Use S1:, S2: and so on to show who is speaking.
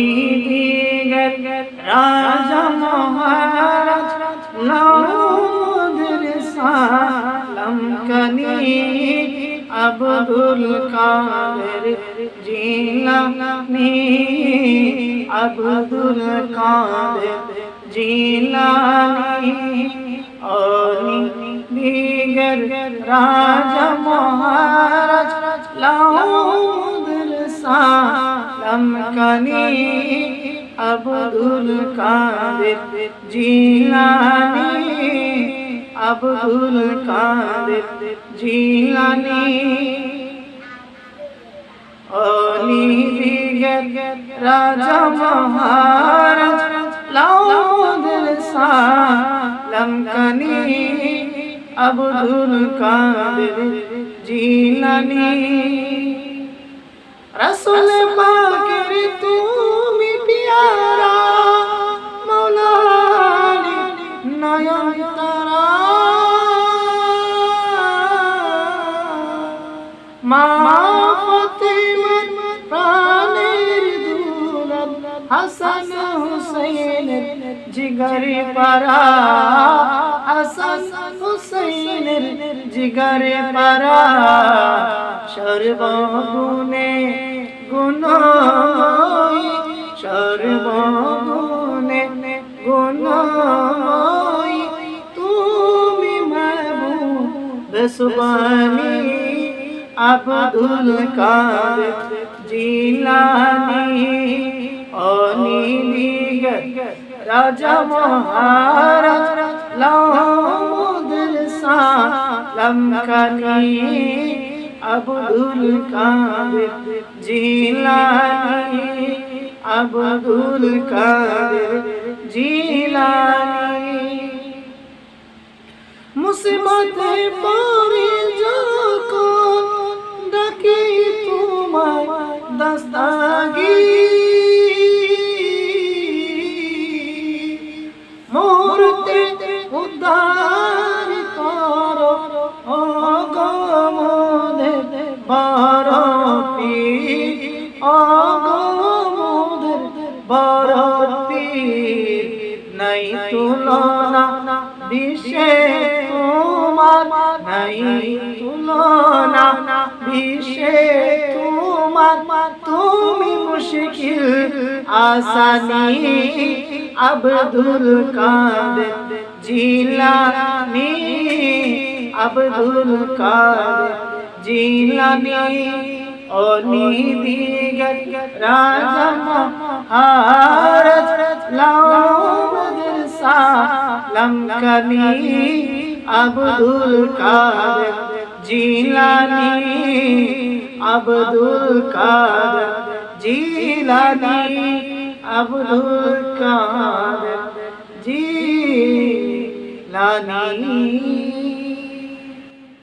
S1: অলিদিগর রাজা মহারাজ নওদের সালাম কানি আব্দুল কাদের জিলানী আব্দুল কাদের জিলানী অলিদিগর রাজা মহারাজ নওদের সালাম কানি আব্দুল কাদের জিলানী আব্দুল কাদের জিলানী অলিদিগর রাজা মহারাজ নওদের সালাম কানি আব্দুল কাদের জিলানী রাসূল পাকের তুমি পিয়ারা মৌলানা নয়ন তারা মা ফাতিমার প্রাণের দুলাল হাসান হুসাইনের জিগরে পারা হাসান হুসাইনের জিগরে পারা সর্বগুণে গুণময়ী সর্বগুণে গুণময়ী তুমি মাহবুব সুবহানী আব্দুল কাদের জিলানী অলিদিগর রাজা মহারাজ নওদের সালাম কানি আব্দুল কাদের জিলানী আব্দুল কাদের জিলানী মুসিবতে পড়ে যখন ডাকি তোমায় দস্তগীর মুহূর্তে উদ্ধার করো ও গো মোদের বড় পীর ও গো মোদের বড় পীর নাই তুলনা বিশ্বে তোমার নাই তুলনা বিশ্বে তোমার তুমি মুশকিল আসানি আব্দুল কাদের জিলানী আব্দুল কাদের জিলানী অলিদিগর রাজা মহারাজ নওদের সালাম কানি আব্দুল কাদের জিলানী আব্দুল কাদের জিলানী আব্দুল কাদের জিলানী